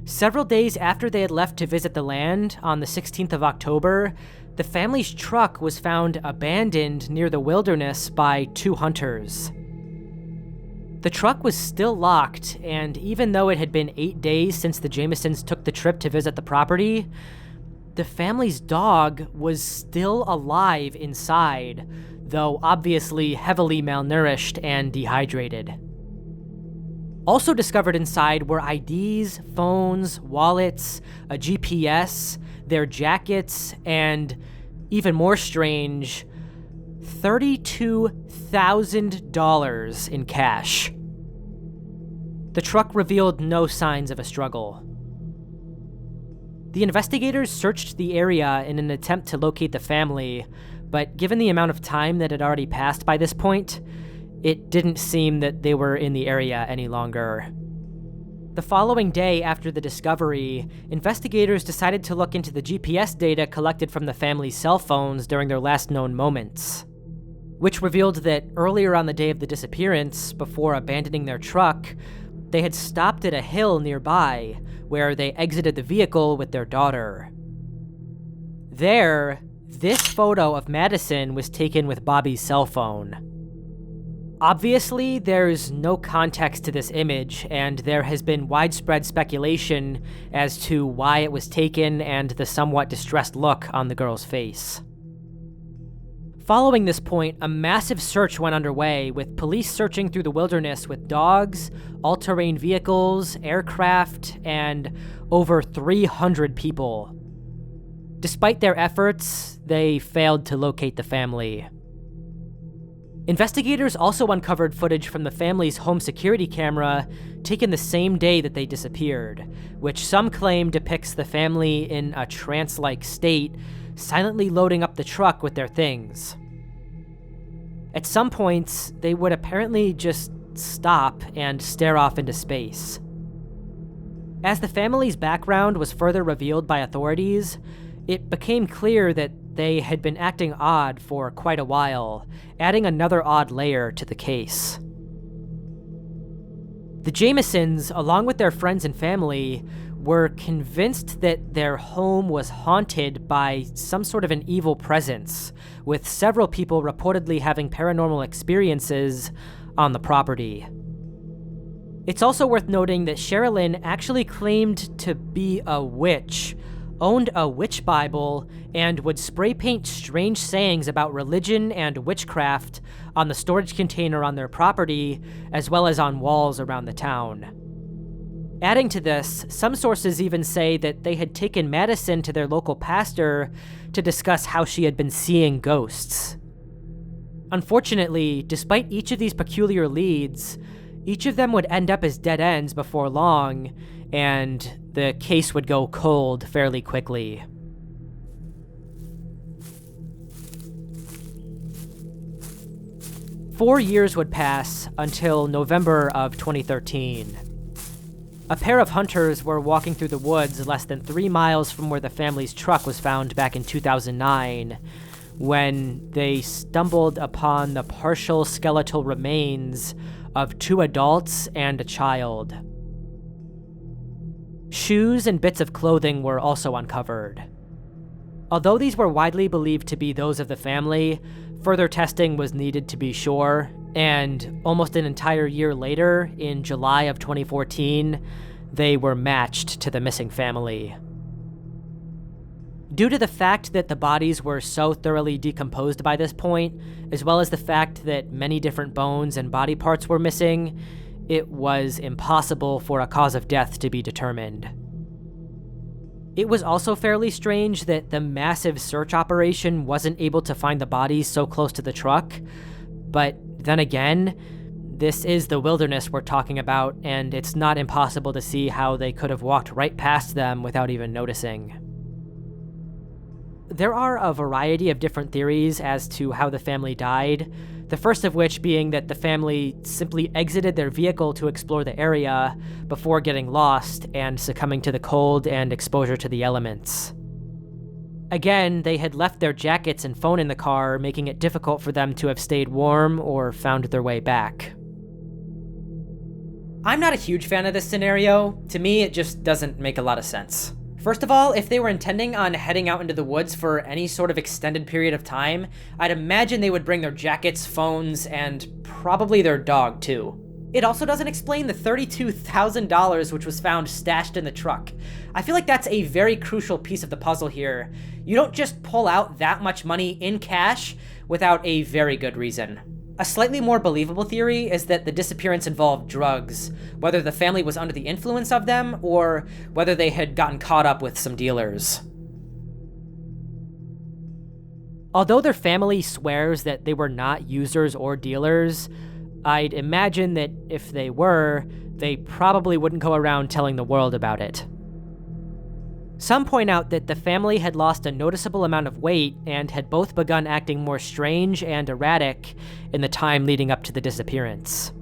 Several days after they had left to visit the land, on the 16th of October, the family's truck was found abandoned near the wilderness by 2 hunters. The truck was still locked, and even though it had been 8 days since the Jamisons took the trip to visit the property, the family's dog was still alive inside, though obviously heavily malnourished and dehydrated. Also discovered inside were IDs, phones, wallets, a GPS, their jackets, and, even more strange, $32,000 in cash. The truck revealed no signs of a struggle. The investigators searched the area in an attempt to locate the family, but given the amount of time that had already passed by this point, it didn't seem that they were in the area any longer. The following day after the discovery, investigators decided to look into the GPS data collected from the family's cell phones during their last known moments, which revealed that earlier on the day of the disappearance, before abandoning their truck, they had stopped at a hill nearby where they exited the vehicle with their daughter. There, this photo of Madison was taken with Bobby's cell phone. Obviously, there's no context to this image, and there has been widespread speculation as to why it was taken and the somewhat distressed look on the girl's face. Following this point, a massive search went underway, with police searching through the wilderness with dogs, all-terrain vehicles, aircraft, and over 300 people. Despite their efforts, they failed to locate the family. Investigators also uncovered footage from the family's home security camera taken the same day that they disappeared, which some claim depicts the family in a trance-like state, silently loading up the truck with their things. At some points, they would apparently just stop and stare off into space. As the family's background was further revealed by authorities, it became clear that they had been acting odd for quite a while, adding another odd layer to the case. The Jamisons, along with their friends and family, were convinced that their home was haunted by some sort of an evil presence, with several people reportedly having paranormal experiences on the property. It's also worth noting that Sherilyn actually claimed to be a witch, owned a witch Bible, and would spray paint strange sayings about religion and witchcraft on the storage container on their property, as well as on walls around the town. Adding to this, some sources even say that they had taken Madison to their local pastor to discuss how she had been seeing ghosts. Unfortunately, despite each of these peculiar leads, each of them would end up as dead ends before long, and the case would go cold fairly quickly. Four years would pass until November of 2013. A pair of hunters were walking through the woods less than 3 miles from where the family's truck was found back in 2009, when they stumbled upon the partial skeletal remains of 2 adults and a child. Shoes and bits of clothing were also uncovered. Although these were widely believed to be those of the family, further testing was needed to be sure, and almost an entire year later, in July of 2014, they were matched to the missing family. Due to the fact that the bodies were so thoroughly decomposed by this point, as well as the fact that many different bones and body parts were missing, it was impossible for a cause of death to be determined. It was also fairly strange that the massive search operation wasn't able to find the bodies so close to the truck, but then again, this is the wilderness we're talking about, and it's not impossible to see how they could have walked right past them without even noticing. There are a variety of different theories as to how the family died, the first of which being that the family simply exited their vehicle to explore the area before getting lost and succumbing to the cold and exposure to the elements. Again, they had left their jackets and phone in the car, making it difficult for them to have stayed warm or found their way back. I'm not a huge fan of this scenario. To me, it just doesn't make a lot of sense. First of all, if they were intending on heading out into the woods for any sort of extended period of time, I'd imagine they would bring their jackets, phones, and probably their dog too. It also doesn't explain the $32,000 which was found stashed in the truck. I feel like that's a very crucial piece of the puzzle here. You don't just pull out that much money in cash without a very good reason. A slightly more believable theory is that the disappearance involved drugs, whether the family was under the influence of them or whether they had gotten caught up with some dealers. Although their family swears that they were not users or dealers, I'd imagine that if they were, they probably wouldn't go around telling the world about it. Some point out that the family had lost a noticeable amount of weight and had both begun acting more strange and erratic in the time leading up to the disappearance.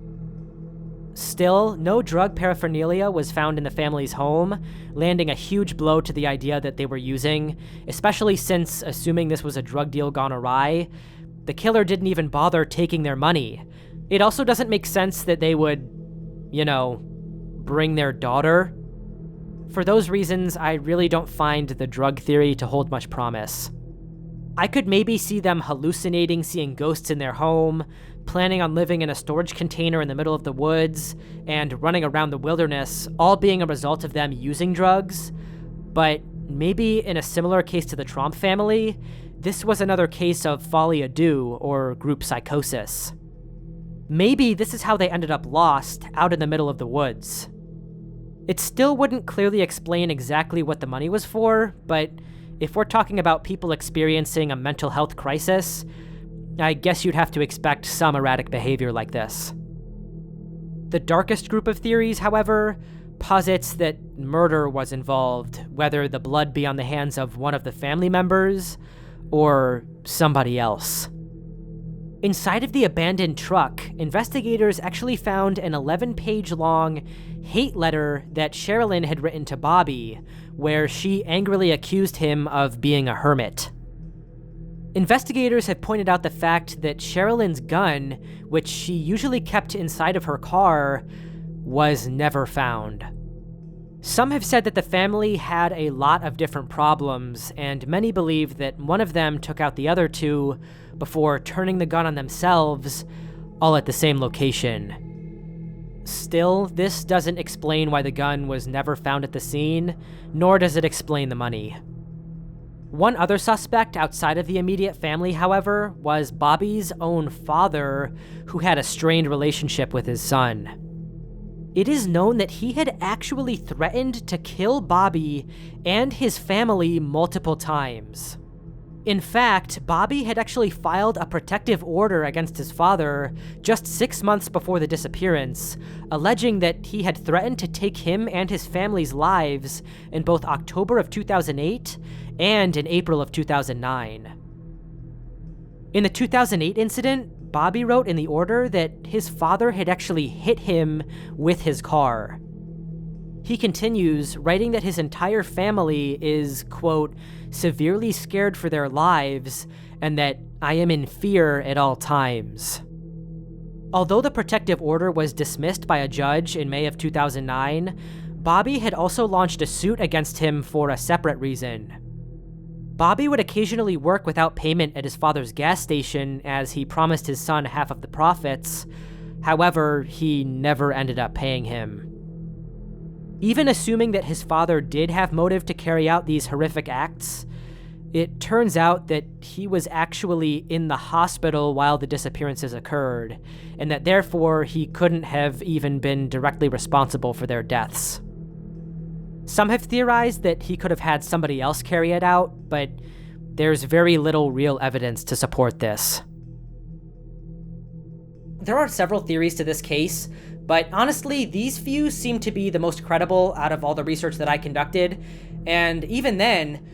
Still, no drug paraphernalia was found in the family's home, landing a huge blow to the idea that they were using, especially since, assuming this was a drug deal gone awry, the killer didn't even bother taking their money. It also doesn't make sense that they would, bring their daughter. For those reasons, I really don't find the drug theory to hold much promise. I could maybe see them hallucinating seeing ghosts in their home, planning on living in a storage container in the middle of the woods, and running around the wilderness, all being a result of them using drugs. But maybe in a similar case to the Tromp family, this was another case of folie à deux, or group psychosis. Maybe this is how they ended up lost, out in the middle of the woods. It still wouldn't clearly explain exactly what the money was for, but if we're talking about people experiencing a mental health crisis, I guess you'd have to expect some erratic behavior like this. The darkest group of theories, however, posits that murder was involved, whether the blood be on the hands of one of the family members or somebody else. Inside of the abandoned truck, investigators actually found an 11-page-long hate letter that Sherilyn had written to Bobby, where she angrily accused him of being a hermit. Investigators have pointed out the fact that Sherilyn's gun, which she usually kept inside of her car, was never found. Some have said that the family had a lot of different problems, and many believe that one of them took out the other two before turning the gun on themselves, all at the same location. Still, this doesn't explain why the gun was never found at the scene, nor does it explain the money. One other suspect outside of the immediate family, however, was Bobby's own father, who had a strained relationship with his son. It is known that he had actually threatened to kill Bobby and his family multiple times. In fact, Bobby had actually filed a protective order against his father just 6 months before the disappearance, alleging that he had threatened to take him and his family's lives in both October of 2008 and in April of 2009. In the 2008 incident, Bobby wrote in the order that his father had actually hit him with his car. He continues, writing that his entire family is, quote, severely scared for their lives, and that I am in fear at all times. Although the protective order was dismissed by a judge in May of 2009, Bobby had also launched a suit against him for a separate reason. Bobby would occasionally work without payment at his father's gas station as he promised his son half of the profits. However, he never ended up paying him. Even assuming that his father did have motive to carry out these horrific acts, it turns out that he was actually in the hospital while the disappearances occurred, and that therefore he couldn't have even been directly responsible for their deaths. Some have theorized that he could have had somebody else carry it out, but there's very little real evidence to support this. There are several theories to this case, but honestly, these few seem to be the most credible out of all the research that I conducted, and even then,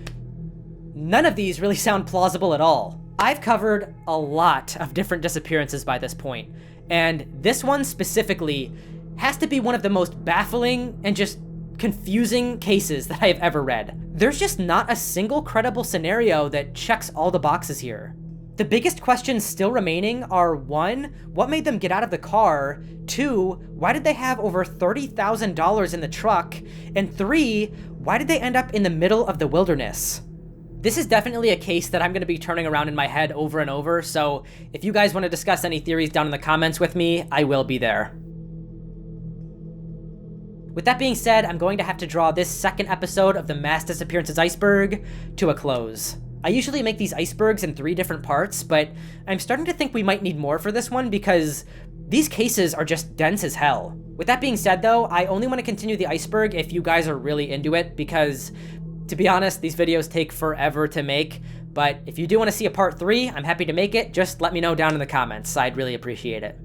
none of these really sound plausible at all. I've covered a lot of different disappearances by this point, and this one specifically has to be one of the most baffling and just confusing cases that I have ever read. There's just not a single credible scenario that checks all the boxes here. The biggest questions still remaining are 1, what made them get out of the car? 2, why did they have over $30,000 in the truck? And 3, why did they end up in the middle of the wilderness? This is definitely a case that I'm going to be turning around in my head over and over, so if you guys want to discuss any theories down in the comments with me, I will be there. With that being said, I'm going to have to draw this second episode of the Mass Disappearances Iceberg to a close. I usually make these icebergs in 3 different parts, but I'm starting to think we might need more for this one because these cases are just dense as hell. With that being said though, I only want to continue the iceberg if you guys are really into it because, to be honest, these videos take forever to make, but if you do want to see a part 3, I'm happy to make it. Just let me know down in the comments. I'd really appreciate it.